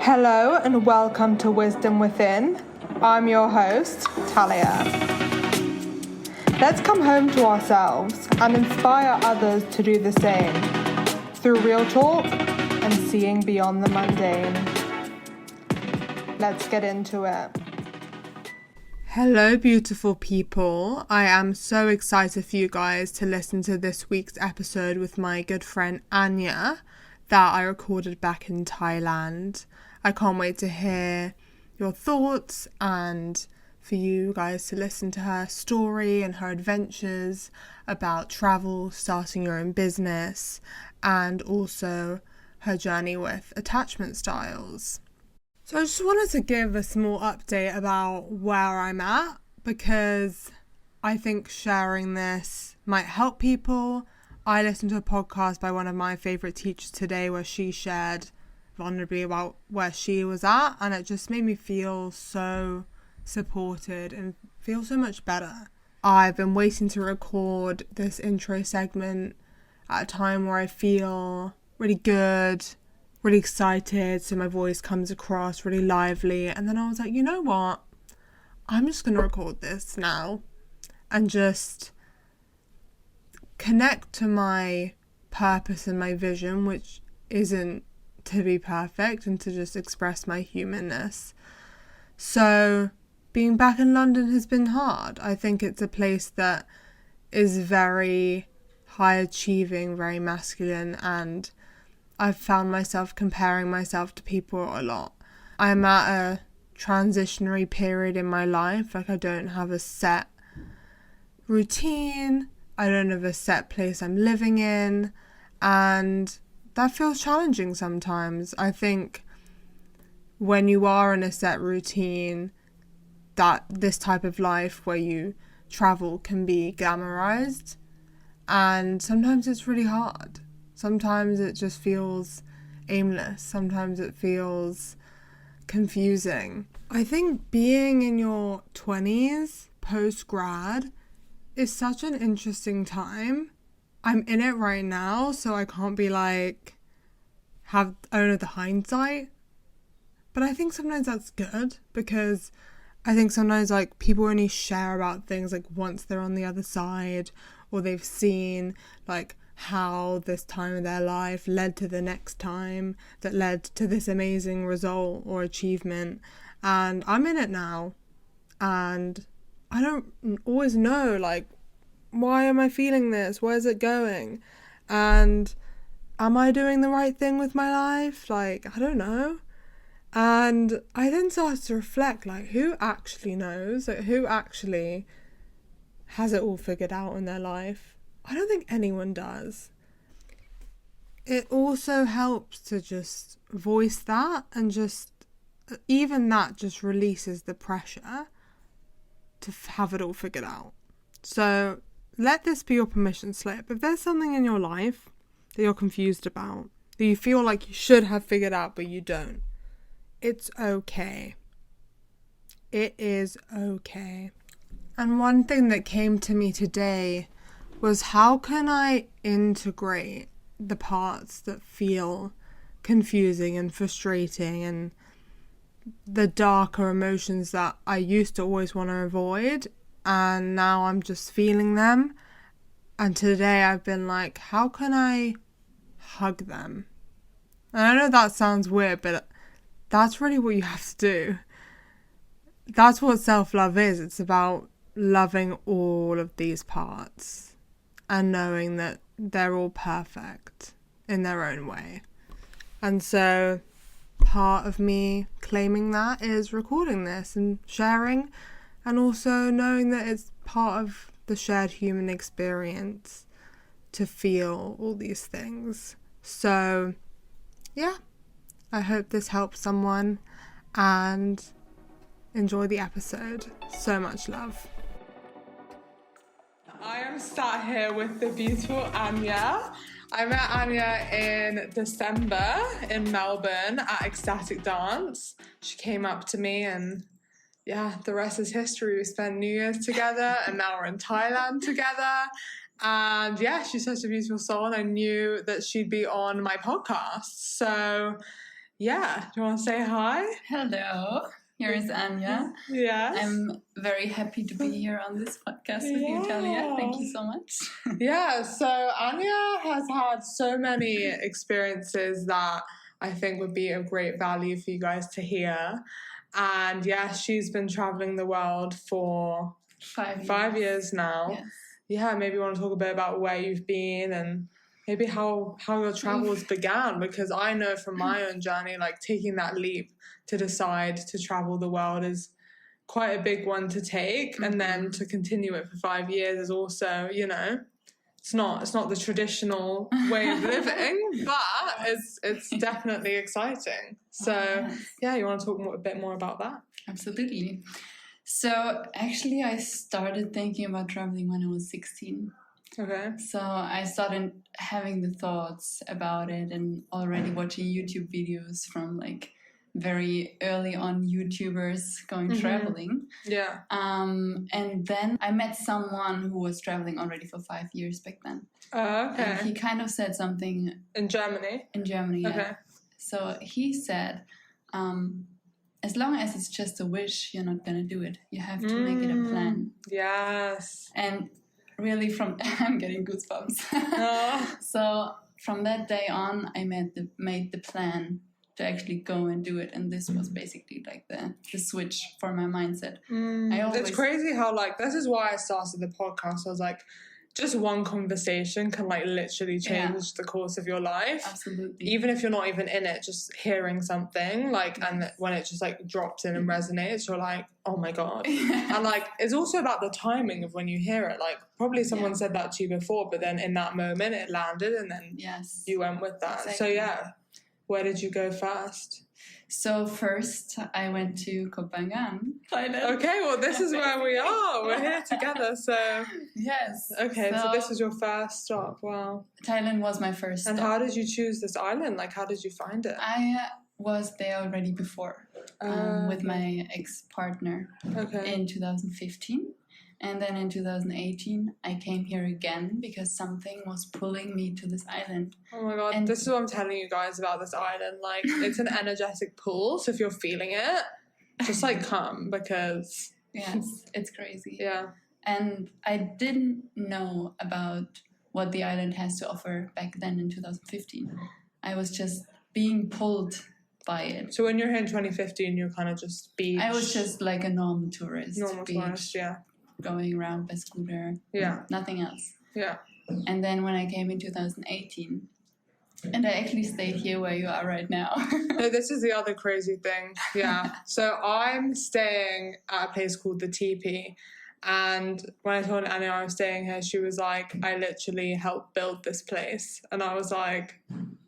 Hello and welcome to Wisdom Within. I'm your host, Talia. Let's come home to ourselves and inspire others to do the same through real talk and seeing beyond the mundane. Let's get into it. Hello, beautiful people. I am so excited for you guys to listen to this week's episode with my good friend Anja that I recorded back in Thailand. I can't wait to hear your thoughts and for you guys to listen to her story and her adventures about travel, starting your own business, and also her journey with attachment styles. So I just wanted to give a small update about where I'm at because I think sharing this might help people. I listened to a podcast by one of my favourite teachers today where she shared vulnerably about where she was at, and it just made me feel so supported and feel so much better. I've been waiting to record this intro segment at a time where I feel really good, really excited, so my voice comes across really lively, and then I was like, you know what, I'm just going to record this now and just connect to my purpose and my vision, which isn't to be perfect and to just express my humanness. So being back in London has been hard. I think it's a place that is very high achieving, very masculine, and I've found myself comparing myself to people a lot. I'm at a transitionary period in my life. Like, I don't have a set routine. I don't have a set place I'm living in, and that feels challenging sometimes. I think when you are in a set routine, that this type of life where you travel can be glamorized, and sometimes it's really hard. Sometimes it just feels aimless. Sometimes it feels confusing. I think being in your 20s post-grad is such an interesting time. I'm in it right now, so I can't be like, I don't know the hindsight. But I think sometimes that's good, because I think sometimes like people only share about things like once they're on the other side, or they've seen like how this time of their life led to the next time that led to this amazing result or achievement. And I'm in it now, and I don't always know like, why am I feeling this? Where's it going? And am I doing the right thing with my life? Like, I don't know. And I then started to reflect, like, who actually knows? Like, who actually has it all figured out in their life? I don't think anyone does. It also helps to just voice that, and just, even that just releases the pressure to have it all figured out. So let this be your permission slip. If there's something in your life that you're confused about, that you feel like you should have figured out but you don't, it's okay. It is okay. And one thing that came to me today was, how can I integrate the parts that feel confusing and frustrating and the darker emotions that I used to always want to avoid, and now I'm just feeling them. And today I've been like, how can I hug them? And I know that sounds weird, but that's really what you have to do. That's what self-love is. It's about loving all of these parts and knowing that they're all perfect in their own way. And so part of me claiming that is recording this and sharing, and also knowing that it's part of the shared human experience to feel all these things. So, yeah, I hope this helps someone, and enjoy the episode. So much love. I am sat here with the beautiful Anja. I met Anja in December in Melbourne at Ecstatic Dance. She came up to me and yeah, the rest is history. We spent New Year's together and now we're in Thailand together. And yeah, she's such a beautiful soul, and I knew that she'd be on my podcast. So yeah, do you want to say hi? Hello, here is Anja. Yes. I'm very happy to be here on this podcast with you, Talia. Thank you so much. Yeah, so Anja has had so many experiences that I think would be of great value for you guys to hear. And yeah, she's been traveling the world for 5 years now. Yes. Yeah, maybe you want to talk a bit about where you've been and maybe how your travels began, because I know from my own journey, like taking that leap to decide to travel the world is quite a big one to take, and then to continue it for 5 years is also, you know, it's not the traditional way of living, but it's definitely exciting. So yeah, you want to talk a bit more about that? Absolutely. So actually, I started thinking about traveling when I was 16. Okay. So I started having the thoughts about it and already watching YouTube videos from like very early on YouTubers going traveling. Yeah. And then I met someone who was traveling already for 5 years back then. Okay. And he kind of said something In Germany? in Germany. Yeah. Okay. So he said, as long as it's just a wish, you're not going to do it. You have to make it a plan. Yes. And really I'm getting goosebumps. So from that day on, I made the plan to actually go and do it. And this was basically like the switch for my mindset. It's crazy how, like, this is why I started the podcast. I was like, just one conversation can like literally change the course of your life. Absolutely. Even if you're not even in it, just hearing something like, and when it just like drops in and resonates, you're like, oh my God. And like, it's also about the timing of when you hear it. Like probably someone said that to you before, but then in that moment it landed and then you went with that. Exactly. So yeah, where did you go first? So first, I went to Koh Phangan, Thailand. Okay, well, this is where we are. We're here together, so... Yes. Okay, so this was your first stop. Wow. Thailand was my first stop. And how did you choose this island? Like, how did you find it? I was there already before with my ex-partner in 2015. And then in 2018, I came here again because something was pulling me to this island. Oh my God, and this is what I'm telling you guys about this island. Like, it's an energetic pull, so if you're feeling it, just like come, because... Yes, it's crazy. Yeah. And I didn't know about what the island has to offer back then in 2015. I was just being pulled by it. So when you're here in 2015, you're kind of just beach... I was just like a normal tourist. Tourist, yeah. Going around by scooter. Yeah. Nothing else. Yeah. And then when I came in 2018, and I actually stayed here where you are right now. No, this is the other crazy thing. Yeah. So I'm staying at a place called the Teepee. And when I told Annie I was staying here, she was like, I literally helped build this place. And I was like,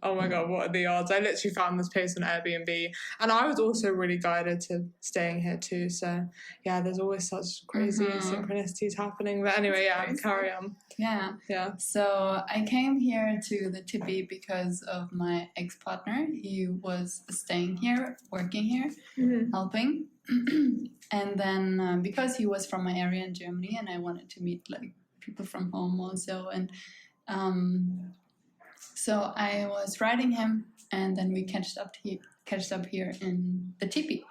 oh my God, what are the odds? I literally found this place on Airbnb. And I was also really guided to staying here too. So yeah, there's always such crazy synchronicities happening. But anyway, yeah, carry on. Yeah. Yeah. So I came here to the Teepee because of my ex-partner. He was staying here, working here, helping. And then because he was from my area in Germany and I wanted to meet like people from home also, and so I was riding him and then we catched up here in the Teepee.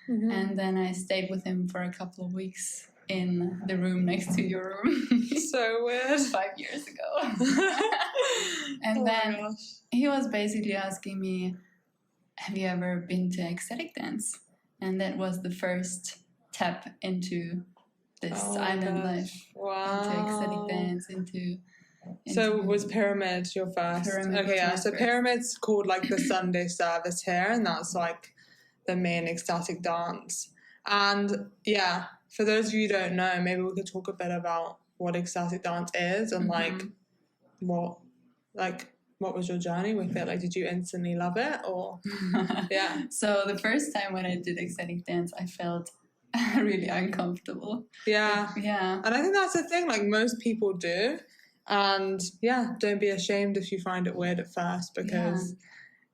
And then I stayed with him for a couple of weeks in the room next to your room. So weird. 5 years ago. And then he was basically asking me, have you ever been to ecstatic dance? And that was the first tap into this island life. Wow. Into ecstatic dance, into so was Pyramid your first? Okay, yeah. So Pyramid's called like the Sunday service here, and that's like the main ecstatic dance. And yeah, for those of you who don't know, maybe we could talk a bit about what ecstatic dance is and like what was your journey with it? Like, did you instantly love it or? Yeah. So the first time when I did ecstatic dance, I felt really uncomfortable. Yeah. Yeah. And I think that's the thing, like most people do. And yeah, don't be ashamed if you find it weird at first, because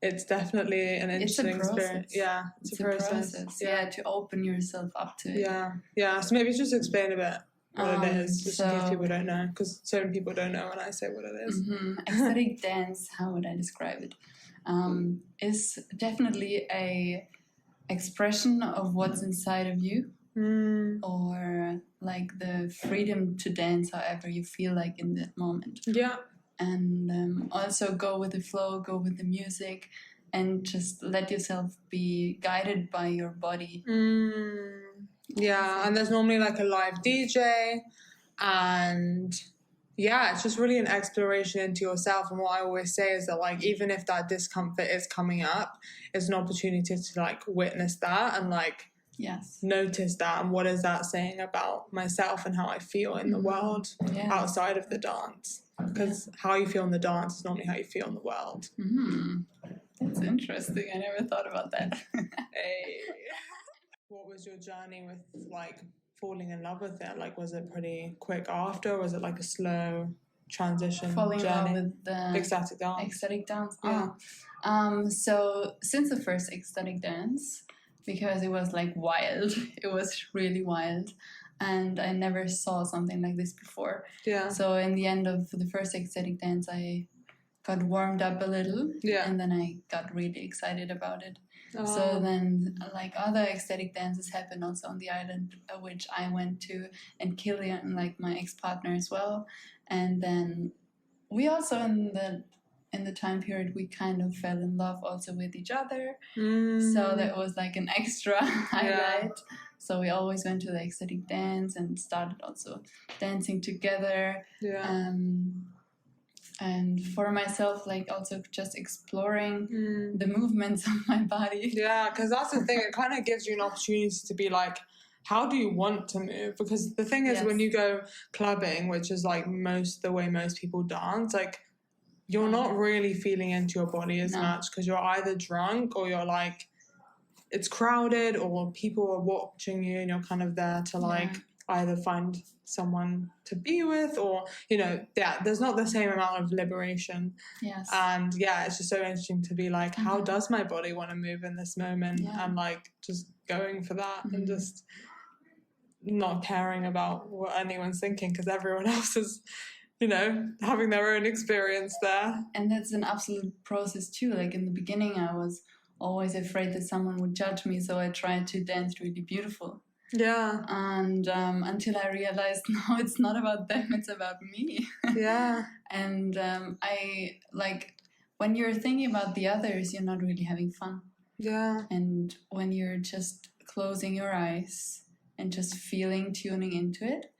it's definitely an interesting experience. Yeah. It's a process. Yeah, to open yourself up to it. Yeah. Yeah. So maybe just explain a bit what it is, just in case people don't know, because certain people don't know when I say what it is. Ecstatic dance, how would I describe it? is definitely a expression of what's inside of you, or like the freedom to dance however you feel like in that moment. Yeah. And also go with the flow, go with the music, and just let yourself be guided by your body. Yeah, and there's normally like a live DJ, and yeah, it's just really an exploration into yourself. And what I always say is that, like, even if that discomfort is coming up, it's an opportunity to like witness that and like Yes. notice that, and what is that saying about myself and how I feel in the world outside of the dance. Because how you feel in the dance is normally how you feel in the world. That's interesting. I never thought about that. Hey. What was your journey with like falling in love with it? Like, was it pretty quick after, or was it like a slow transition Falling journey? in love with the ecstatic dance. Ecstatic dance. Yeah. So since the first ecstatic dance, because it was like wild, it was really wild, and I never saw something like this before. Yeah. So in the end of the first ecstatic dance, I got warmed up a little, and then I got really excited about it. So then, like, other ecstatic dances happened also on the island, which I went to, and Killian, like my ex-partner as well. And then we also in the time period we kind of fell in love also with each other. So that was like an extra highlight. So we always went to the ecstatic dance and started also dancing together. And for myself, like, also just exploring the movements of my body. Yeah, because that's the thing. It kind of gives you an opportunity to be like, how do you want to move? Because the thing is, when you go clubbing, which is like the way most people dance, like, you're not really feeling into your body as much, because you're either drunk or you're like, it's crowded or people are watching you, and you're kind of there to like either find someone to be with, or, you know, there's not the same amount of liberation. And it's just so interesting to be like, how does my body want to move in this moment? And like just going for that and just not caring about what anyone's thinking, because everyone else is, you know, having their own experience there. And that's an absolute process too. Like, in the beginning I was always afraid that someone would judge me, so I tried to dance really beautiful. And until I realized, no, it's not about them, it's about me. And I, like, when you're thinking about the others, you're not really having fun. And when you're just closing your eyes and just tuning into it,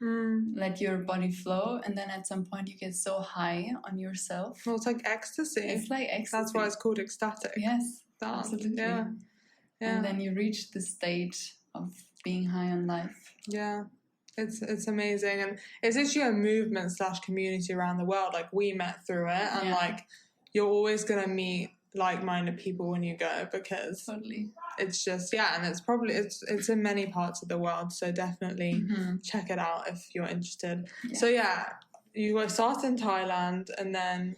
let your body flow, and then at some point you get so high on yourself. Well, it's like ecstasy. It's like ecstasy. That's why it's called ecstatic. Yes, absolutely. And then you reach the state of being high on life. It's amazing, and it's actually a movement / community around the world. Like, we met through it, and like, you're always gonna meet like-minded people when you go, because it's just and it's probably it's in many parts of the world, so definitely check it out if you're interested. So you were started in Thailand, and then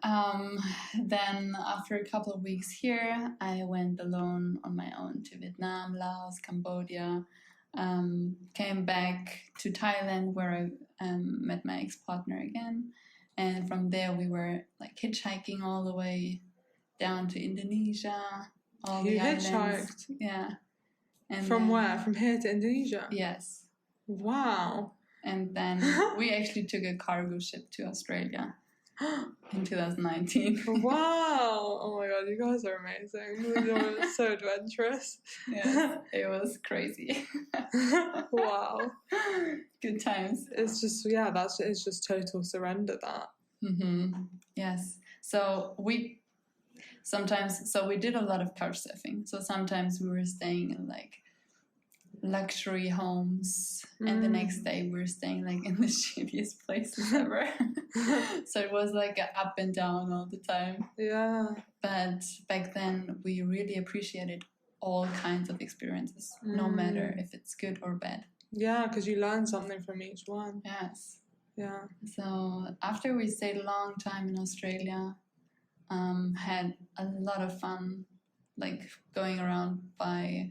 after a couple of weeks here, I went alone on my own to Vietnam, Laos, Cambodia, came back to Thailand, where I met my ex-partner again, and from there we were like hitchhiking all the way down to Indonesia, all the islands. Hitchhiked? And from where? From here to Indonesia? Yes. Wow. And then we actually took a cargo ship to Australia in 2019. Wow. Oh my god, you guys are amazing. You're so adventurous. Yes, it was crazy. Wow. Good times. It's just, it's just total surrender, that. Yes. So we did a lot of couch surfing. So sometimes we were staying in like luxury homes, and the next day we were staying like in the shittiest places ever. So it was like an up and down all the time. But back then we really appreciated all kinds of experiences, no matter if it's good or bad. Because you learn something from each one. Yes. So after we stayed a long time in Australia, had a lot of fun, like going around by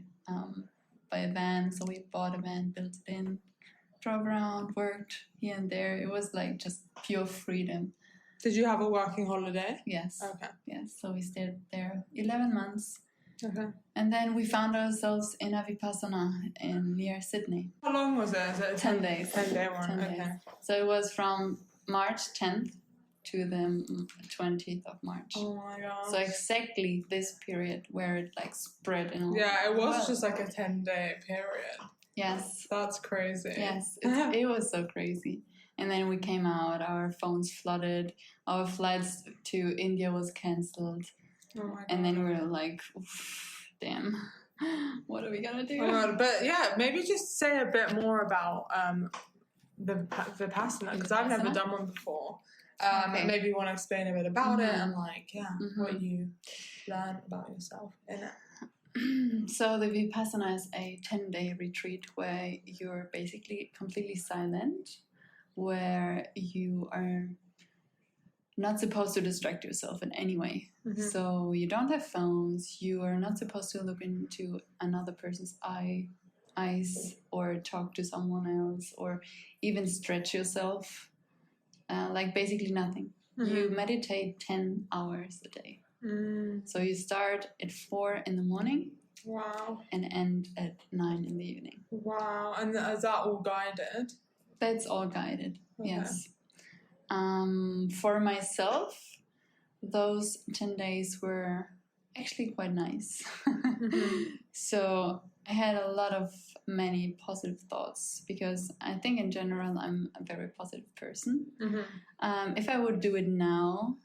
a van. So we bought a van, built it in, drove around, worked here and there. It was like just pure freedom. Did you have a working holiday? Yes. Okay. Yes. So we stayed there 11 months. Okay. And then we found ourselves in a Vipassana near Sydney. How long was it? Is it 10 days. 10-day one. 10 Okay. days. So it was from March 10th to the 20th of March. Oh my god. So exactly this period where it like spread in all Yeah, it the was world. just like a 10-day period. Yes. That's crazy. Yes, it was so crazy. And then we came out, our phones flooded, our flights to India was cancelled. Oh my god. And then we were like, oof, damn, what are we gonna do? Oh god. But yeah, maybe just say a bit more about the Vipassana, because I've never done one before. Okay. Maybe you want to explain a bit about it and like, Mm-hmm. what you learn about yourself in it. So the Vipassana is a 10-day retreat where you're basically completely silent, where you are not supposed to distract yourself in any way. Mm-hmm. So you don't have phones, you are not supposed to look into another person's eyes or talk to someone else or even stretch yourself, like basically nothing. Mm-hmm. You meditate 10 hours a day. So you start at 4 in the morning. Wow. And end at 9 in the evening. Wow. And is that all guided? That's all guided, Okay. yes. For myself, those 10 days were actually quite nice. Mm-hmm. So I had a lot of many positive thoughts because I think in general I'm a very positive person. Mm-hmm. If I would do it now,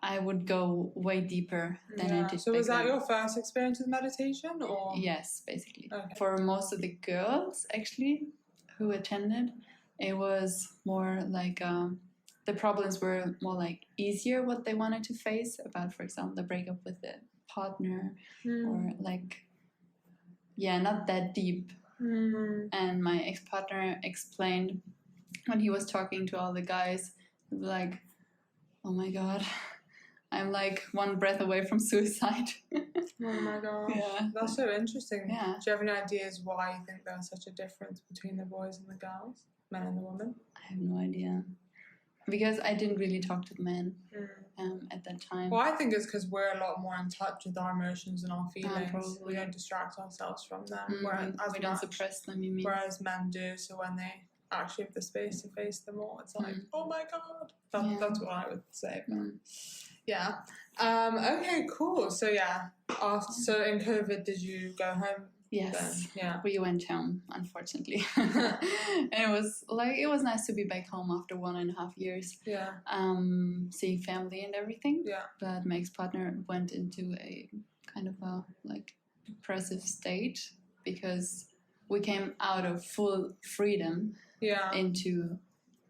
I would go way deeper than I did. So back was that then. your first experience with meditation, or? Yes, basically. Okay. For most of the girls, actually, who attended, it was more like the problems were more like easier what they wanted to face about, for example, the breakup with the partner or like, not that deep. And my ex-partner explained when he was talking to all the guys, like, oh my God, I'm like one breath away from suicide. Oh my gosh. Yeah. That's so interesting. Yeah. Do you have any ideas why you think there's such a difference between the boys and the girls, men and the women? I have no idea. Because I didn't really talk to the men at that time. Well, I think it's because we're a lot more in touch with our emotions and our feelings. Probably. We don't distract ourselves from them. We don't suppress them, you mean? Whereas men do, so when they actually have the space to face them all, it's like, oh my God. That's what I would say. But yeah. Okay, cool. So yeah, so in COVID, did you go home? Yes. Then? Yeah. We went home, unfortunately. And it was nice to be back home after 1.5 years. Yeah. Seeing family and everything. Yeah. But my ex-partner went into a kind of a like depressive state because we came out of full freedom into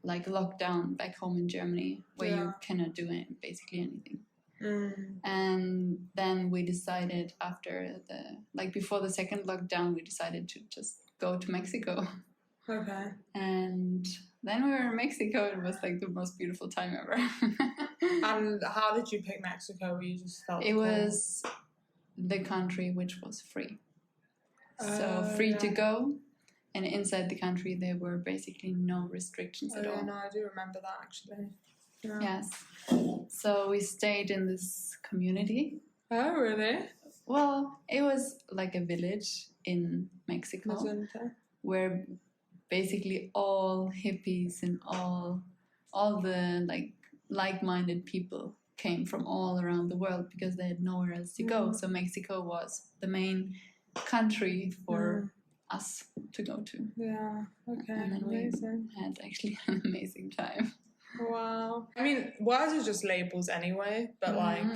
like lockdown back home in Germany where you cannot do basically anything. And then we decided before the second lockdown, we decided to just go to Mexico. Okay. And then we were in Mexico. It was like the most beautiful time ever. And how did you pick Mexico? You just felt it was the country which was free. So free to go. And inside the country, there were basically no restrictions at all. No, I do remember that actually. Yeah. Yes. So we stayed in this community. Oh, really? Well, it was like a village in Mexico where basically all hippies and all the like-minded people came from all around the world because they had nowhere else to go. So Mexico was the main country for us to go to. Yeah, okay, and then amazing. We had actually an amazing time. Wow. I mean, words are just labels anyway, but like,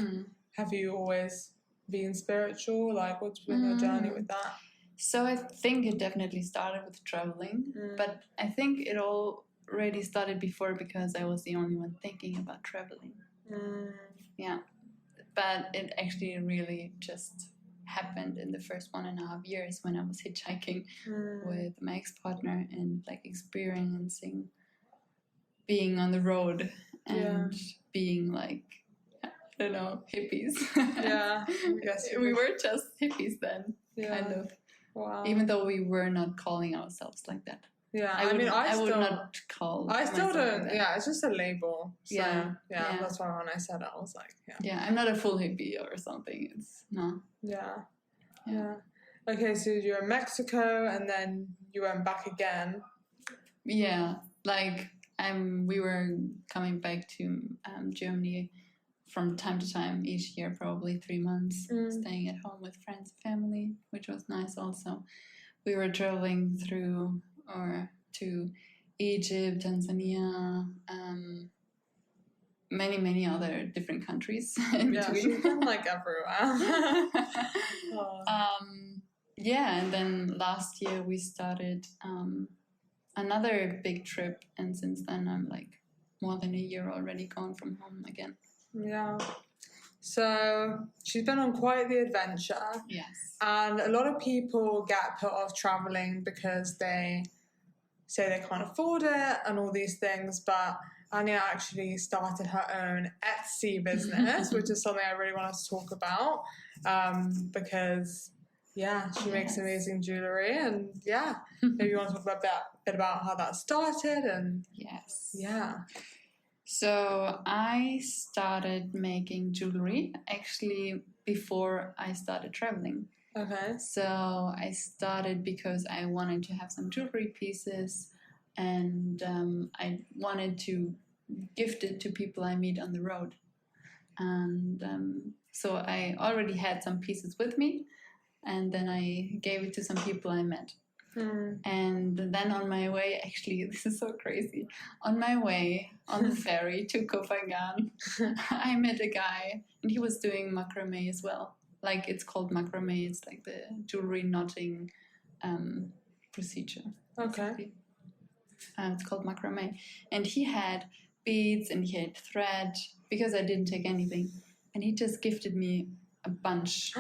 have you always been spiritual? Like, what's been your journey with that? So I think it definitely started with traveling, but I think it already started before because I was the only one thinking about traveling. Yeah, but it actually really just happened in the first 1.5 years when I was hitchhiking with my ex-partner and like experiencing being on the road and being like, I don't know, hippies. Yeah, I guess we were just hippies then, kind of. Wow. Even though we were not calling ourselves like that. Yeah, I would not call. I still myself don't. that. Yeah, it's just a label. So, Yeah. that's why when I said it, I was like, Yeah, I'm not a full hippie or something. It's no. Yeah. Okay, so you're in Mexico, and then you went back again. Yeah, like we were coming back to Germany from time to time each year, probably 3 months, staying at home with friends and family, which was nice also. We were traveling through or to Egypt, Tanzania, many other different countries in between. She's been like everywhere. And then last year we started another big trip, and since then I'm like more than a year already gone from home again. Yeah. So she's been on quite the adventure. Yes. And a lot of people get put off traveling because they say they can't afford it and all these things. But Anja actually started her own Etsy business, which is something I really want us to talk about because, she makes amazing jewellery. And, maybe you want to talk a bit about how that started. And yes. Yeah. So I started making jewelry actually before I started traveling. Okay. So I started because I wanted to have some jewelry pieces, and I wanted to gift it to people I meet on the road. And so I already had some pieces with me, and then I gave it to some people I met. And then on my way, actually, this is so crazy. On my way on the ferry to Kopangan, I met a guy, and he was doing macrame as well. Like, it's called macrame. It's like the jewelry knotting procedure. Okay. It's called macrame. And he had beads and he had thread, because I didn't take anything. And he just gifted me a bunch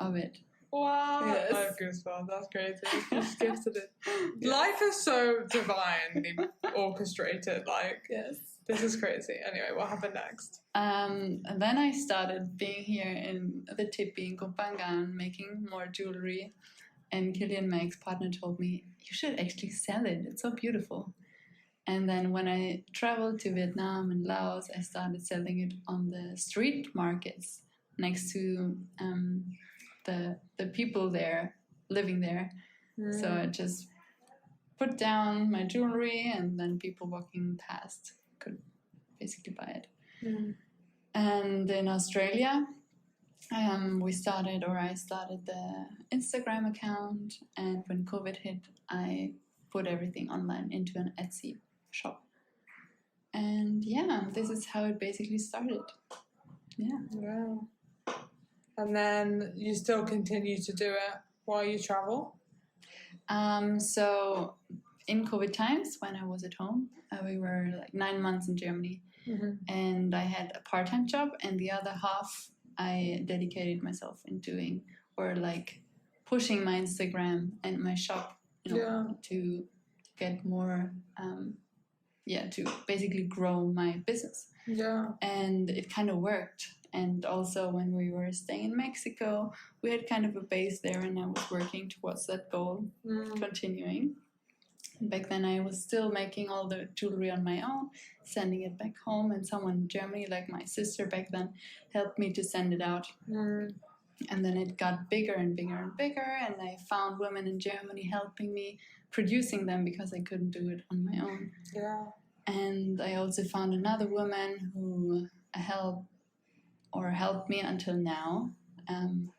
of it. Wow. Yes. I have goosebumps. That's crazy. Just gifted it. Yes. Life is so divinely orchestrated. Like, yes. This is crazy. Anyway, what happened next? And then I started being here in the Tipi in Kopangan, making more jewelry. And Killian, my ex-partner, told me, you should actually sell it. It's so beautiful. And then when I traveled to Vietnam and Laos, I started selling it on the street markets next to the people there, living there. So I just put down my jewelry, and then people walking past could basically buy it. And in Australia, I started the Instagram account, and when COVID hit, I put everything online into an Etsy shop. And this is how it basically started. Yeah. Wow. And then you still continue to do it while you travel? So in COVID times, when I was at home, we were like 9 months in Germany. And I had a part-time job, and the other half I dedicated myself in doing, or like pushing my Instagram and my shop, to get more, to basically grow my business. Yeah. And it kind of worked. And also when we were staying in Mexico, we had kind of a base there, and I was working towards that goal, continuing. Back then I was still making all the jewelry on my own, sending it back home, and someone in Germany, like my sister back then, helped me to send it out. And then it got bigger and bigger and bigger, and I found women in Germany helping me producing them because I couldn't do it on my own. Yeah. And I also found another woman who helped me until now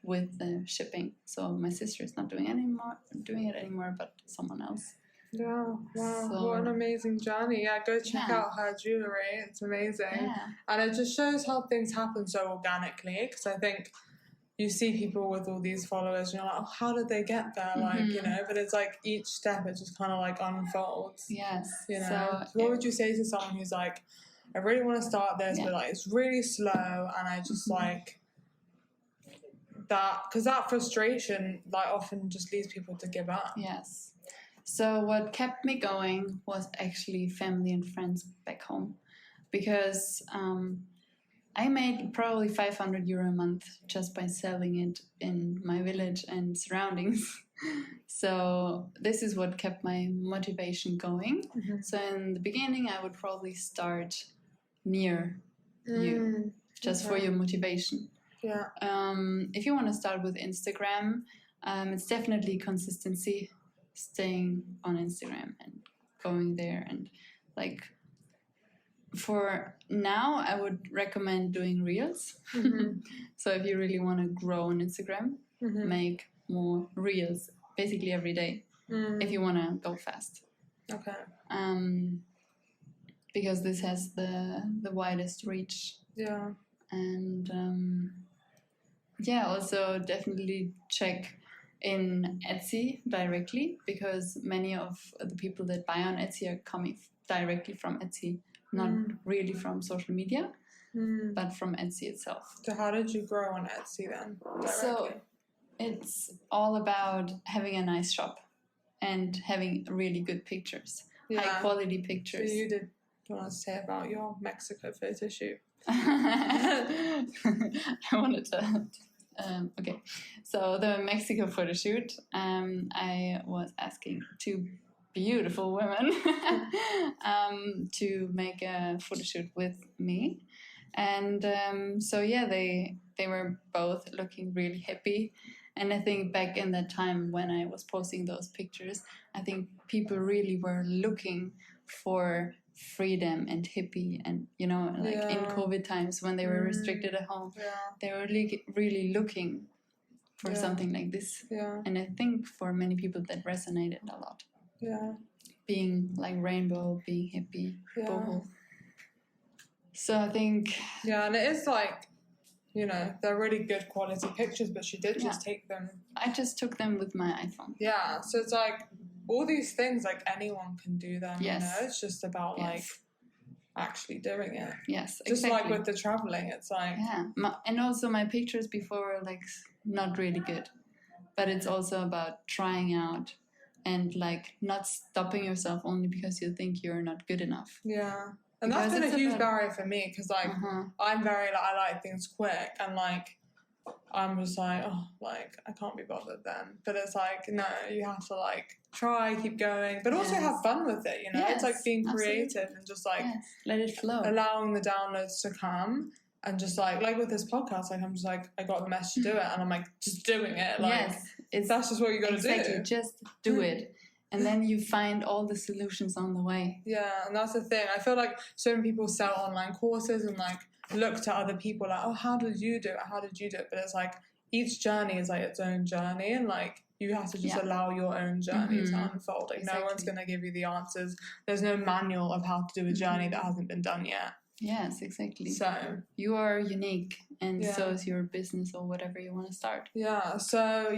with the shipping. So my sister is not doing it anymore, but someone else. Yeah, wow, so, what an amazing journey. Yeah, go check out her jewellery. It's amazing. Yeah. And it just shows how things happen so organically, because I think you see people with all these followers and you're like, oh, how did they get there? Like, but it's like each step, it just kind of like unfolds. Yes. So what would you say to someone who's like, I really want to start this, but like it's really slow, and I just like that, because that frustration like often just leads people to give up. Yes. So what kept me going was actually family and friends back home, because I made probably €500 a month just by selling it in my village and surroundings. So this is what kept my motivation going. So in the beginning, I would probably start near you, just for your motivation. Yeah. If you want to start with Instagram, it's definitely consistency, staying on Instagram and going there. And like for now, I would recommend doing reels. So if you really want to grow on Instagram, make more reels basically every day if you want to go fast. Okay. Because this has the widest reach. Yeah. And also definitely check in Etsy directly, because many of the people that buy on Etsy are coming directly from Etsy, not really from social media, but from Etsy itself. So how did you grow on Etsy then? Directly? So it's all about having a nice shop and having really good pictures, high quality pictures. So you want to say about your Mexico photo shoot? I wanted to. Okay, so the Mexico photo shoot, I was asking two beautiful women to make a photo shoot with me, and they were both looking really happy. And I think back in that time when I was posting those pictures, I think people really were looking for freedom and hippie, and in COVID times when they were restricted at home, they were really looking for something like this. And I think for many people that resonated a lot. Being like rainbow, being hippie, boho. So I think and it is like, they're really good quality pictures, but she did just take them. I just took them with my iPhone. Yeah, so it's like all these things, like anyone can do them. It's just about like actually doing it. Yes, just like with the traveling, it's like and also my pictures before were like not really good, but it's also about trying out and like not stopping yourself only because you think you're not good enough. And that's been a huge barrier for me, because like I'm very like, I like things quick, and like I'm just like, oh, like I can't be bothered then. But it's like, no, you have to like try, keep going, but also have fun with it. It's like being creative and just like let it flow, allowing the downloads to come. And just like with this podcast, like I'm just like, I got the message to do it, and I'm like just doing it. Like that's just what you got to do. Just do it. And then you find all the solutions on the way. Yeah, and that's the thing. I feel like so many people sell online courses and like look to other people like, oh, how did you do it? How did you do it? But it's like each journey is like its own journey, and like you have to just allow your own journey to unfold. Like no one's going to give you the answers. There's no manual of how to do a journey that hasn't been done yet. Yes, exactly. So you are unique, and so is your business or whatever you want to start. Yeah. So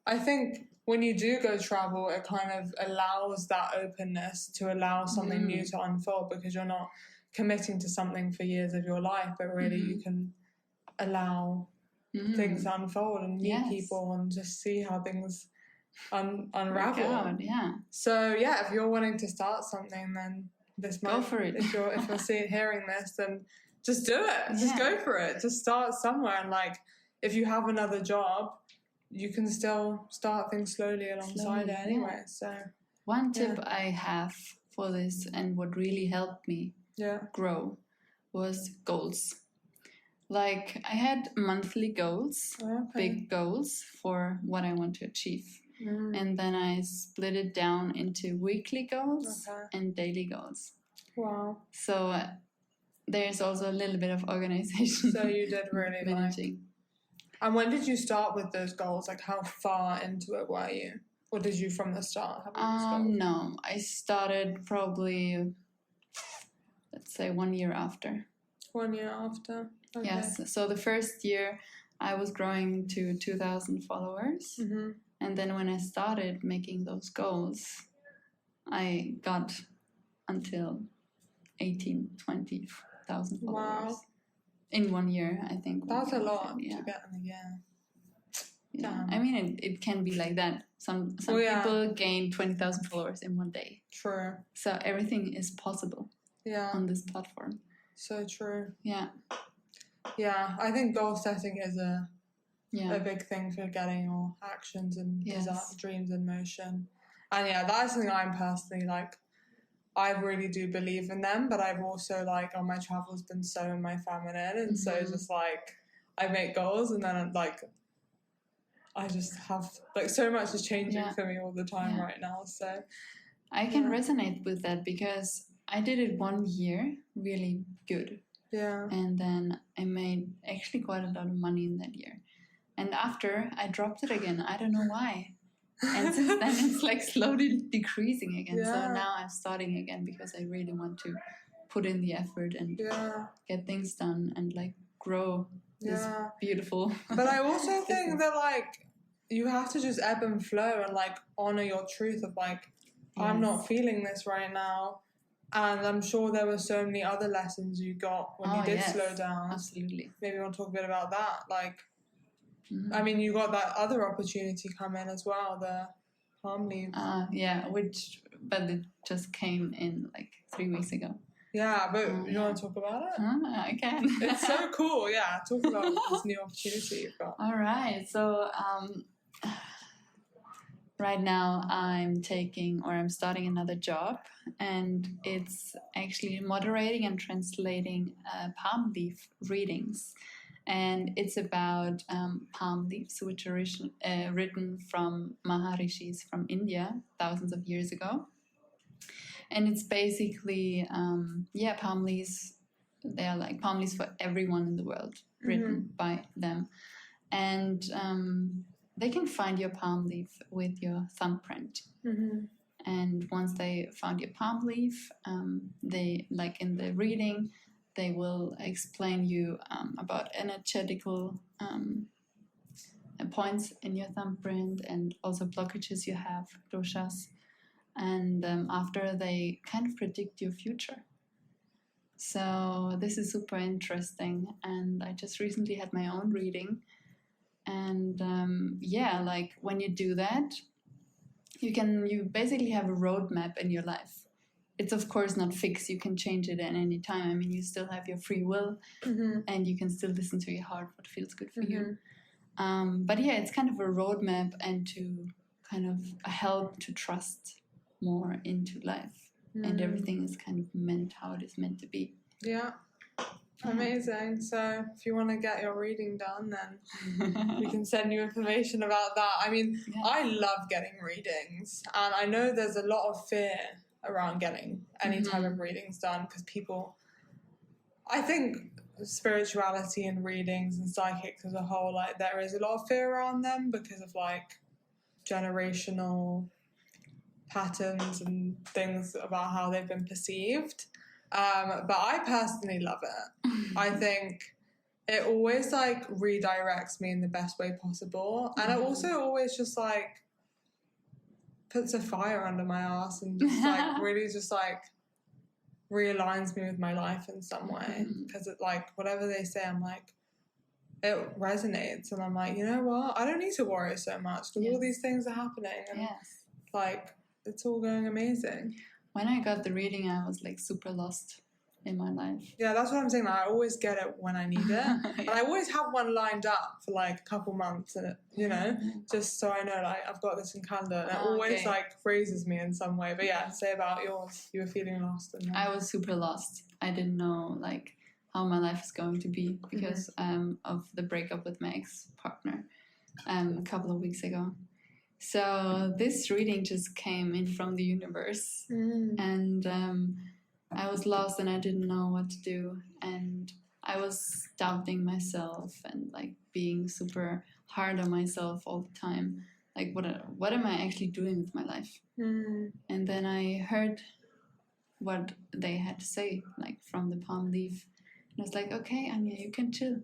I think when you do go travel, it kind of allows that openness to allow something new to unfold, because you're not committing to something for years of your life, but really you can allow things to unfold and meet people and just see how things unravel. So if you're wanting to start something, then this might go for it. If you're hearing this, then just do it. Just go for it. Just start somewhere, and like if you have another job, you can still start things slowly alongside it anyway. So one tip I have for this, and what really helped me grow, was goals. Like I had monthly goals, big goals for what I want to achieve. And then I split it down into weekly goals and daily goals. Wow. So there's also a little bit of organization. So you did really managing. And when did you start with those goals? Like how far into it were you? Or did you from the start have those goals? No, I started probably, let's say 1 year after. 1 year after? Okay. Yes. So the first year I was growing to 2,000 followers. And then when I started making those goals, I got until 20,000 followers. Wow. In 1 year, I think. That's a lot to get in a year. Yeah. I mean, it can be like that. Some people gain 20,000 followers in 1 day. True. So everything is possible on this platform. So true. Yeah. Yeah, I think goal setting is a a big thing for getting your actions and Yes. dreams in motion. And yeah, that's something I'm personally like, I really do believe in them, but I've also like on my travels been so in my feminine, and so just like I make goals and then like I just have like so much is changing for me all the time right now. So I can resonate with that because I did it 1 year really good. Yeah. And then I made actually quite a lot of money in that year. And after I dropped it again. I don't know why. And since then it's like slowly decreasing again. So now I'm starting again because I really want to put in the effort and get things done and like grow this beautiful. But I also think that like you have to just ebb and flow and like honor your truth of like, I'm not feeling this right now. And I'm sure there were so many other lessons you got when you did slow down. Absolutely. Maybe you want to talk a bit about that. Like, I mean, you got that other opportunity come in as well, the palm leaves. But it just came in like 3 weeks ago. Yeah, but you want to talk about it? I can. It's so cool, yeah. Talk about this new opportunity you've got. All right, so right now I'm starting another job, and it's actually moderating and translating palm leaf readings. And it's about palm leaves, which are written from Maharishis from India thousands of years ago. And it's basically, palm leaves. They are like palm leaves for everyone in the world, written by them. And they can find your palm leaf with your thumbprint. And once they found your palm leaf, they, like in the reading, they will explain you about energetical points in your thumbprint and also blockages you have, doshas. And after, they kind of predict your future. So this is super interesting. And I just recently had my own reading. And like when you do that, you basically have a roadmap in your life. It's of course not fixed. You can change it at any time. I mean, you still have your free will, and you can still listen to your heart, what feels good for you. But yeah, it's kind of a roadmap and to kind of a help to trust more into life. And everything is kind of meant how it is meant to be. Yeah. Amazing. So if you want to get your reading done, then we can send you information about that. I mean, I love getting readings, and I know there's a lot of fear around getting any type of readings done because people, I think spirituality and readings and psychics as a whole, like there is a lot of fear around them because of like generational patterns and things about how they've been perceived. But I personally love it. I think it always like redirects me in the best way possible. And it also always just like puts a fire under my ass and just like really just like realigns me with my life in some way. Because it like whatever they say, I'm like, it resonates. And I'm like, you know what? I don't need to worry so much because all these things are happening. And like, it's all going amazing. When I got the reading, I was like super lost in my life. Yeah, that's what I'm saying. Like, I always get it when I need it. And I always have one lined up for like a couple months, and you know, just so I know like I've got this in calendar. And it always like phrases me in some way. But yeah, say about yours. You were feeling lost. I was super lost. I didn't know like how my life is going to be because of the breakup with my ex-partner a couple of weeks ago. So this reading just came in from the universe, and I was lost and I didn't know what to do, and I was doubting myself and like being super hard on myself all the time. Like, what am I actually doing with my life? And then I heard what they had to say, like from the palm leaf, and I was like, okay, Anja, you can chill.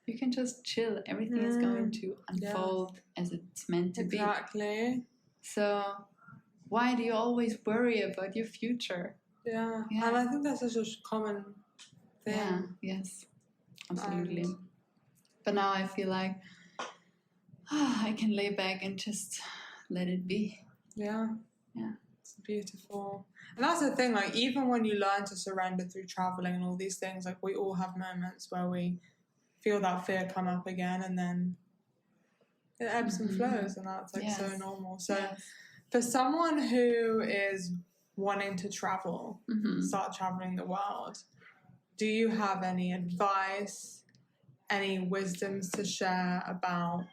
You can just chill. Everything is going to unfold as it's meant to be. Exactly. So why do you always worry about your future? Yeah. And I think that's such a common thing. Yeah, yes. Absolutely. But now I feel like I can lay back and just let it be. Yeah. Yeah. It's beautiful. And that's the thing, like even when you learn to surrender through traveling and all these things, like we all have moments where we feel that fear come up again, and then it ebbs and flows, and that's like so Yes. normal. So Yes. for someone who is wanting to travel, Mm-hmm. start traveling the world, do you have any advice, any wisdoms to share about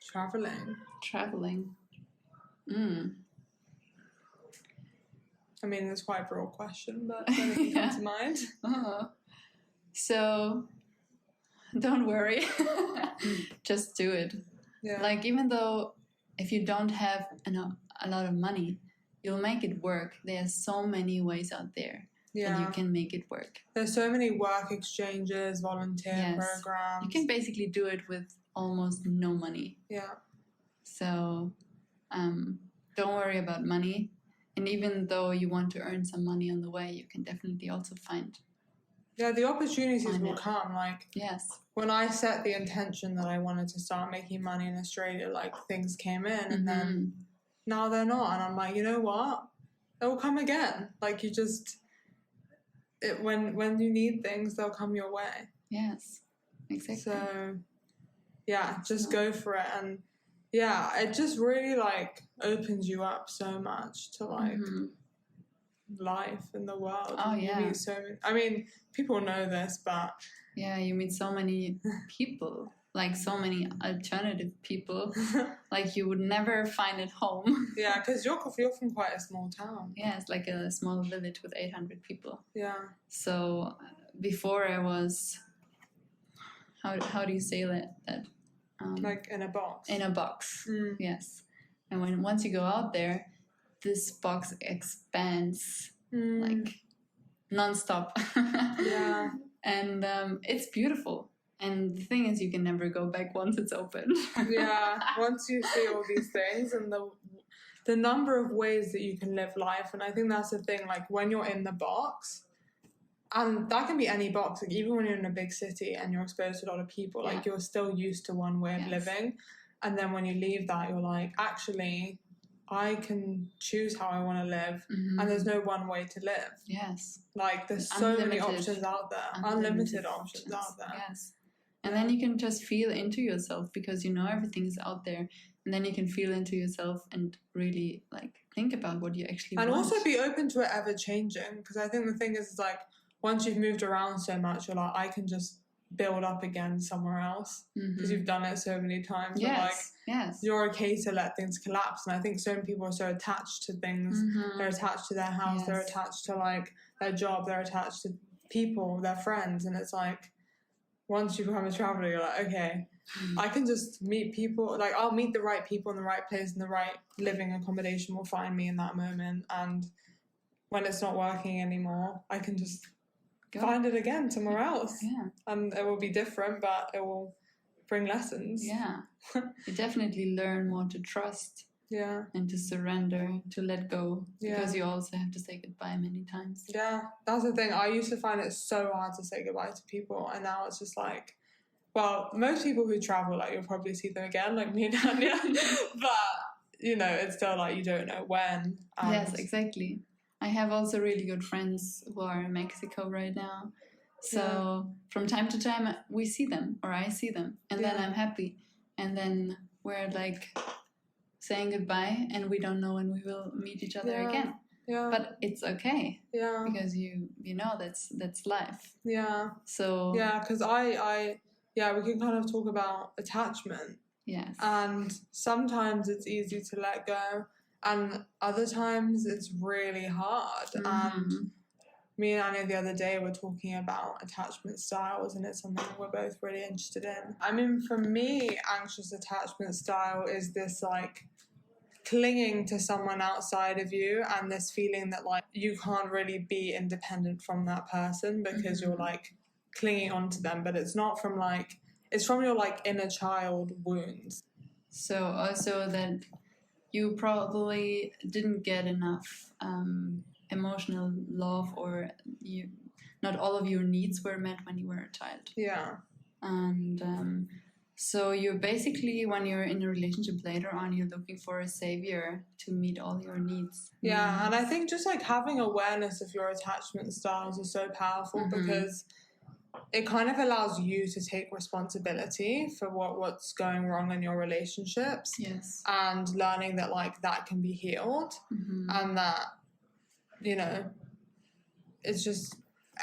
traveling? Traveling. I mean, it's quite a broad question, but does anything come to mind? So don't worry. Just do it. Yeah. Like, even though if you don't have a lot of money, you'll make it work. There's so many ways out there that you can make it work. There's so many work exchanges, volunteer programs. You can basically do it with almost no money. Yeah. So don't worry about money. And even though you want to earn some money on the way, you can definitely also find. Yeah, the opportunities will come. Like, yes. When I set the intention that I wanted to start making money in Australia, like, things came in, and then now they're not. And I'm like, you know what? It will come again. Like, you just, when you need things, they'll come your way. Yes, exactly. So, yeah, just go for it. And yeah, it just really like opens you up so much to like life in the world. Oh, yeah. You meet I mean, people know this, but yeah, you meet so many people, like so many alternative people, like you would never find at home. Yeah, because you're from quite a small town. Yeah, it's like a small village with 800 people. Yeah. So before I was, how do you say that? Like in a box. In a box, yes. And once you go out there, this box expands like non-stop. Yeah. And it's beautiful. And the thing is, you can never go back once it's open. Yeah, once you see all these things and the number of ways that you can live life. And I think that's the thing, like when you're in the box, and that can be any box, like even when you're in a big city and you're exposed to a lot of people, like you're still used to one way of living. And then when you leave that, you're like, actually, I can choose how I want to live. And there's no one way to live. Yes. Like there's so many options out there. Unlimited options out there. Yes. And then you can just feel into yourself because you know everything is out there. And then you can feel into yourself and really like think about what you actually want. And also be open to it ever changing. Because I think the thing is like, once you've moved around so much, you're like, I can just build up again somewhere else because you've done it so many times. Yes, you're okay to let things collapse. And I think so many people are so attached to things. They're attached to their house. They're attached to like their job. They're attached to people, their friends. And it's like, once you become a traveler, you're like, okay, I can just meet people. Like I'll meet the right people in the right place, and the right living accommodation will find me in that moment. And when it's not working anymore, I can just find it again somewhere else. Yeah. And it will be different, but it will bring lessons. Yeah. You definitely learn more to trust. Yeah. And to surrender, to let go. Because you also have to say goodbye many times. Yeah, that's the thing. I used to find it so hard to say goodbye to people. And now it's just like, well, most people who travel, like you'll probably see them again, like me and Anja. But, you know, it's still like you don't know when. Yes, exactly. I have also really good friends who are in Mexico right now. So from time to time, we see them, or I see them, and then I'm happy. And then we're like saying goodbye, and we don't know when we will meet each other again. Yeah. But it's okay. Yeah. Because you know that's life. Yeah. So yeah, because we can kind of talk about attachment. Yes. And sometimes it's easy to let go. And other times it's really hard. And me and Anja the other day were talking about attachment styles, and it's something we're both really interested in. I mean, for me, anxious attachment style is this like clinging to someone outside of you, and this feeling that like you can't really be independent from that person because you're like clinging onto them, but it's not from like, it's from your like inner child wounds. So also that you probably didn't get enough emotional love, or not all of your needs were met when you were a child. Yeah. And so you're basically, when you're in a relationship later on, you're looking for a savior to meet all your needs. Yeah, and I think just like having awareness of your attachment styles is so powerful because it kind of allows you to take responsibility for what's going wrong in your relationships. Yes. And learning that like that can be healed, and that, you know, it's just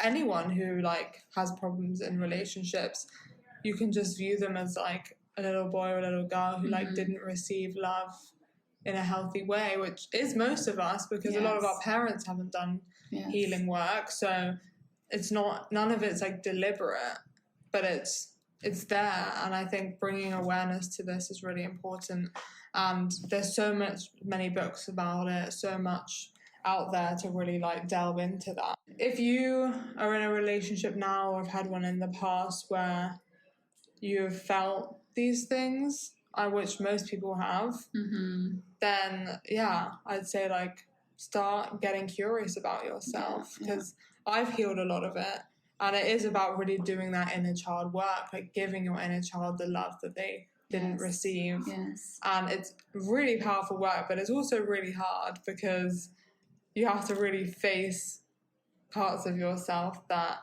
anyone who like has problems in relationships, you can just view them as like a little boy or a little girl who like didn't receive love in a healthy way, which is most of us, because a lot of our parents haven't done healing work. So it's not, none of it's like deliberate, but it's there. And I think bringing awareness to this is really important. And there's many books about it, so much out there to really like delve into that. If you are in a relationship now or have had one in the past where you've felt these things, which most people have, then I'd say like start getting curious about yourself, because I've healed a lot of it, and it is about really doing that inner child work, like giving your inner child the love that they didn't receive. And it's really powerful work, but it's also really hard because you have to really face parts of yourself that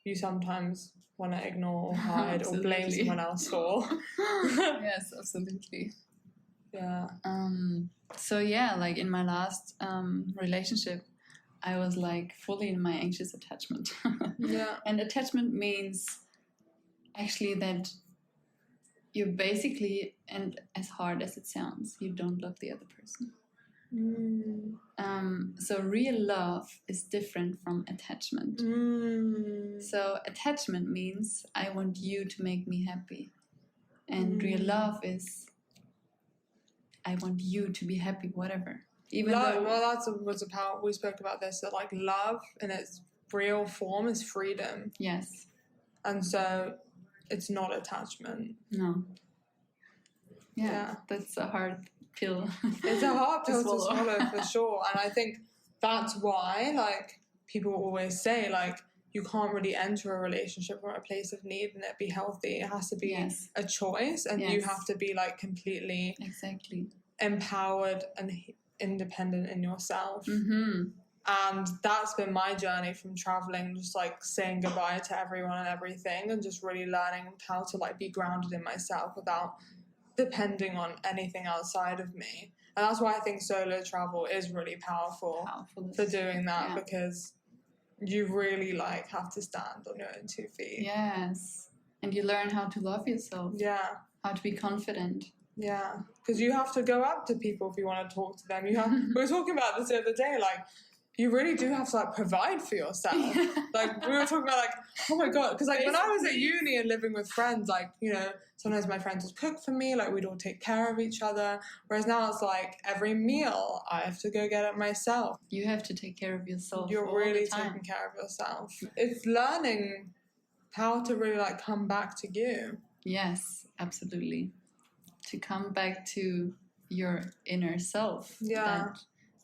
you sometimes want to ignore or hide or blame someone else for. Yes, absolutely. Yeah. So like in my last relationship, I was like fully in my anxious attachment. And attachment means actually that you basically, and as hard as it sounds, you don't love the other person. So real love is different from attachment. So attachment means I want you to make me happy, and real love is I want you to be happy, whatever. Even though, was a power. We spoke about this, that like love in its real form is freedom. Yes. And so it's not attachment. No. Yeah. That's a hard pill. It's a hard pill to swallow for sure. And I think that's why like people always say like you can't really enter a relationship from a place of need and it be healthy. It has to be a choice, and you have to be like completely empowered and independent in yourself. And that's been my journey from traveling, just like saying goodbye to everyone and everything, and just really learning how to like be grounded in myself without depending on anything outside of me. And that's why I think solo travel is really powerful for doing that, because you really like have to stand on your own 2 feet. Yes. And you learn how to love yourself. Yeah. How to be confident. Yeah. Because you have to go up to people if you want to talk to them. We were talking about this the other day, like you really do have to like provide for yourself. Like we were talking about like, oh my God, because like when I was at uni and living with friends, like, you know, sometimes my friends would cook for me, like we'd all take care of each other. Whereas now it's like every meal I have to go get it myself. You have to take care of yourself. You're really taking care of yourself. It's learning how to really like come back to you. Yes, absolutely. To come back to your inner self. That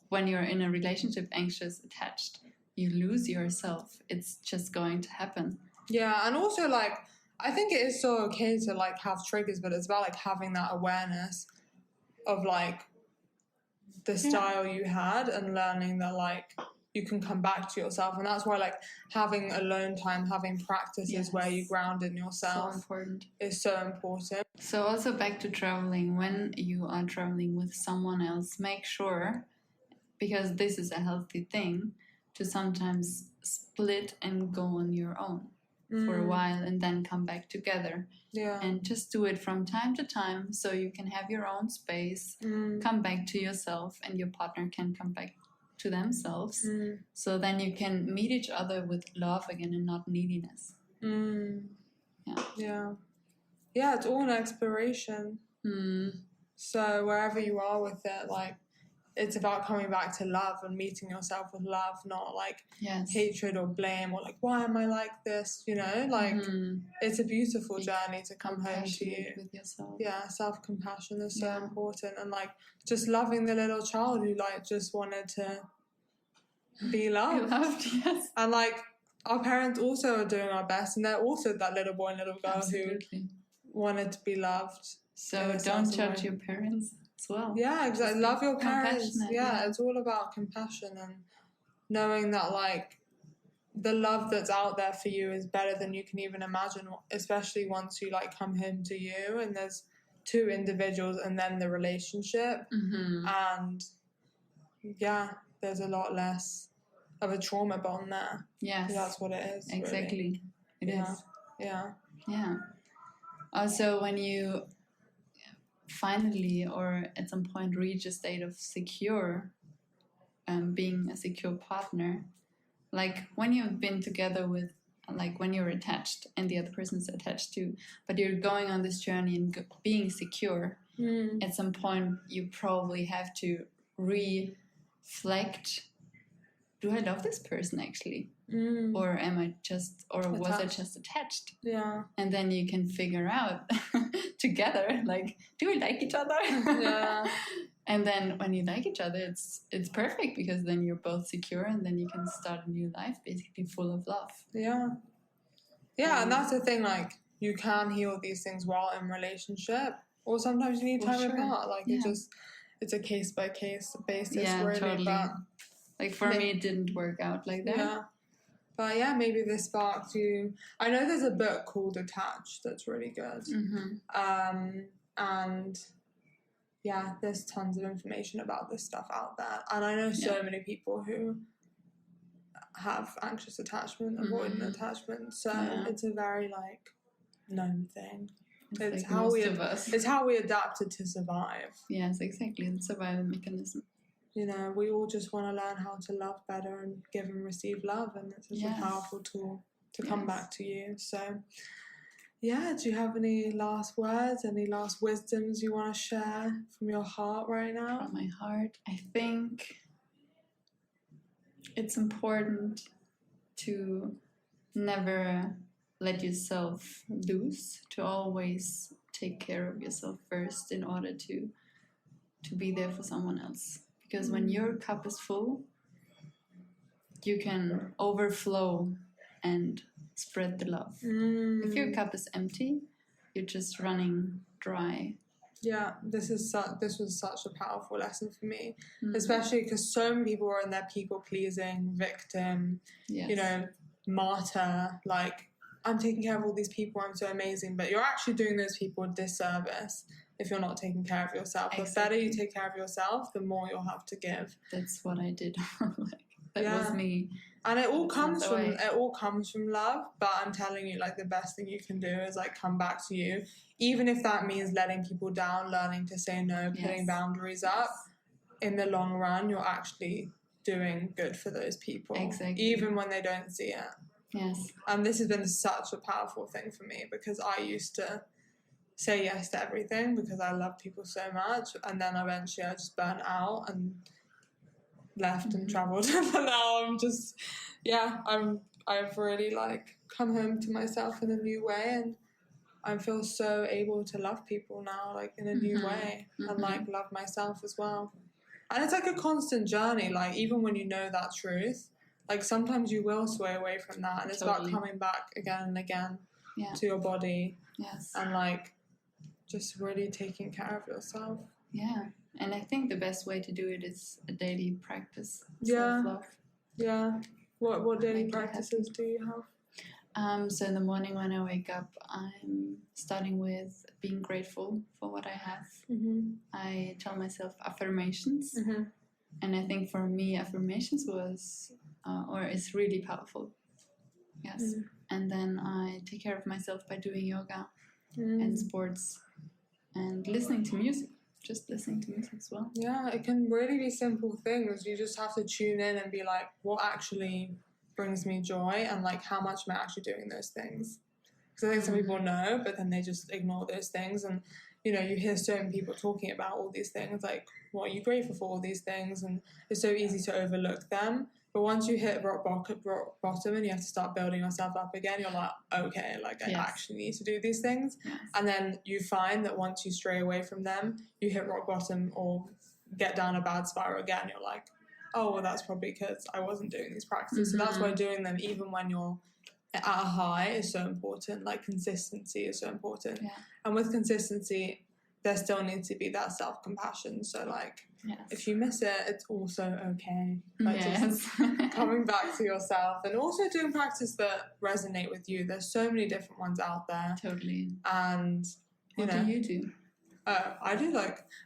when you're in a relationship, anxious, attached, you lose yourself. It's just going to happen. Yeah, and also like I think it is so okay to like have triggers, but it's about like having that awareness of like the style you had and learning that like you can come back to yourself. And that's why like having alone time, having practices where you ground in yourself is so important. So also back to traveling, when you are traveling with someone else, make sure, because this is a healthy thing, to sometimes split and go on your own for a while and then come back together. Yeah. And just do it from time to time so you can have your own space, come back to yourself, and your partner can come back to themselves. So then you can meet each other with love again and not neediness. Yeah, it's all an exploration. So wherever you are with it, like it's about coming back to love and meeting yourself with love, not like hatred or blame or like, why am I like this? You know, like it's a beautiful journey to come home to you. With yourself. Yeah, self-compassion is so important. And like just loving the little child who like just wanted to be loved. Yes. And like our parents also are doing our best, and they're also that little boy and little girl who wanted to be loved. So don't judge your parents as well. Yeah, exactly. Love your parents. Yeah, it's all about compassion and knowing that like the love that's out there for you is better than you can even imagine, especially once you like come home to you and there's two individuals and then the relationship. And yeah, there's a lot less of a trauma bond there. Yes, that's what it is. Exactly, really. It is. Yeah. Also, when you finally or at some point reach a state of secure, being a secure partner, like when you've been together with, like when you're attached and the other person's attached too, but you're going on this journey and being secure, at some point you probably have to reflect, do I love this person actually? Or am I just, or attached. Was I just attached? Yeah. And then you can figure out together, like, do we like each other? Yeah. And then when you like each other, it's perfect, because then you're both secure and then you can start a new life basically full of love. Yeah. Yeah, and that's the thing, like, you can heal these things while in relationship, or sometimes you need time apart. Like, it's a case-by-case basis, really. Totally. But like, for me, it didn't work out like that. Yeah. But yeah, maybe this sparked you. I know there's a book called Attached that's really good. And yeah, there's tons of information about this stuff out there. And I know so many people who have anxious attachment, avoidant attachment. So it's a very, like, known thing. It's like how we adapted to survive. Yes, exactly. The survival mechanism. You know, we all just want to learn how to love better and give and receive love, and it's such a powerful tool to come back to you. So, yeah, do you have any last words, any last wisdoms you want to share from your heart right now? From my heart, I think it's important to never let yourself lose, to always take care of yourself first in order to be there for someone else. Because when your cup is full, you can overflow and spread the love. If your cup is empty, you're just running dry. Yeah, this was such a powerful lesson for me, especially because so many people are in their people-pleasing, victim, you know, martyr, like, I'm taking care of all these people, I'm so amazing, but you're actually doing those people a disservice if you're not taking care of yourself. The better you take care of yourself, the more you'll have to give. That's what I did. That was me. And it all comes from love, but I'm telling you, like, the best thing you can do is, like, come back to you. Even if that means letting people down, learning to say no, putting boundaries up, in the long run, you're actually doing good for those people. Exactly. Even when they don't see it. Yes. And this has been such a powerful thing for me, because I used to say yes to everything because I love people so much, and then eventually I just burnt out and left and travelled. And now I'm just, I've really, like, come home to myself in a new way, and I feel so able to love people now, like, in a new way, and, like, love myself as well. And it's like a constant journey, like, even when you know that truth, like, sometimes you will sway away from that, and it's about coming back again and again to your body. Yes. And, like, just really taking care of yourself. Yeah. And I think the best way to do it is a daily practice. Self-love. Yeah. What daily practices do you have? So in the morning when I wake up, I'm starting with being grateful for what I have. I tell myself affirmations. And I think for me, affirmations is really powerful. Yes. And then I take care of myself by doing yoga and sports and listening to music. Just listening to music as well. Yeah, it can really be simple things. You just have to tune in and be like, what actually brings me joy, and, like, how much am I actually doing those things? Because I think some people know, but then they just ignore those things. And, you know, you hear so many people talking about all these things, like, what are you grateful for, all these things? And it's so easy to overlook them. But once you hit rock bottom and you have to start building yourself up again, you're like, okay, like, I actually need to do these things. And then you find that once you stray away from them, you hit rock bottom or get down a bad spiral again. You're like, oh, well, that's probably because I wasn't doing these practices. So that's why doing them, even when you're at a high, is so important. Like, consistency is so important. And with consistency, there still needs to be that self-compassion. So like, Yes. if you miss it, it's also okay. Like Yes. just coming back to yourself and also doing practice that resonate with you. There's so many different ones out there. Totally. And What do you do? I do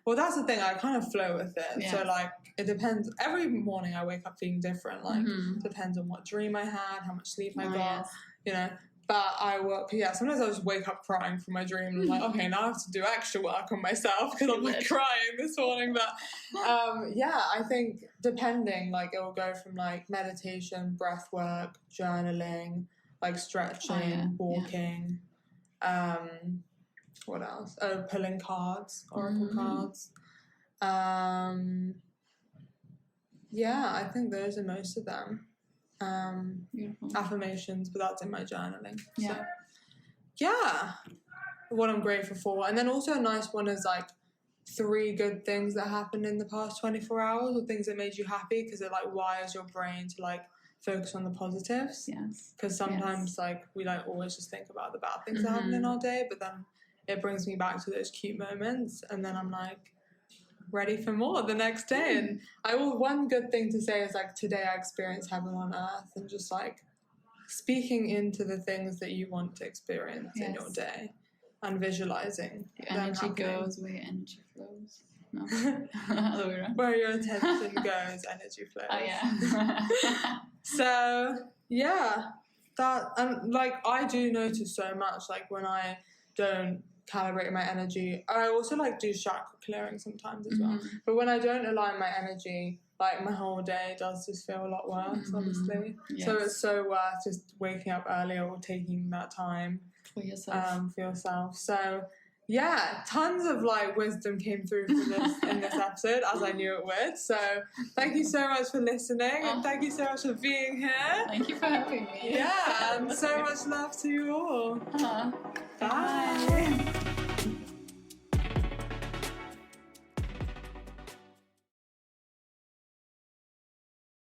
well, that's the thing. I kind of flow with it. Yeah. So like, it depends. Every morning I wake up feeling different. Like, depends on what dream I had, how much sleep I got, Yes. But sometimes I just wake up crying from my dream and I'm like, okay, now I have to do extra work on myself because I'm like crying this morning. But I think depending, like it will go from like meditation, breath work, journaling, like stretching, walking. What else? Oh, pulling cards, oracle cards. I think those are most of them. Affirmations, but that's in my journaling. What I'm grateful for. And then also a nice one is like 3 good things that happened in the past 24 hours or things that made you happy, because it like wires your brain to like focus on the positives. Yes. Because sometimes like we like always just think about the bad things that happen in our day, but then it brings me back to those cute moments, and then I'm like ready for more the next day. And one good thing to say is like, today I experienced heaven on earth, and just like speaking into the things that you want to experience in your day and visualizing. Your energy goes where your energy flows. No. Where your attention goes, energy flows. Oh yeah. So that, and like I do notice so much, like when I don't calibrate my energy. I also like do chakra clearing sometimes as well. But when I don't align my energy, like my whole day does just feel a lot worse, honestly. Yes. So it's so worth just waking up earlier or taking that time for yourself. So tons of like wisdom came through from this in this episode, as I knew it would. So thank you so much for listening, and thank you so much for being here. Thank you for having me. Yeah, and so much love to you all. Bye.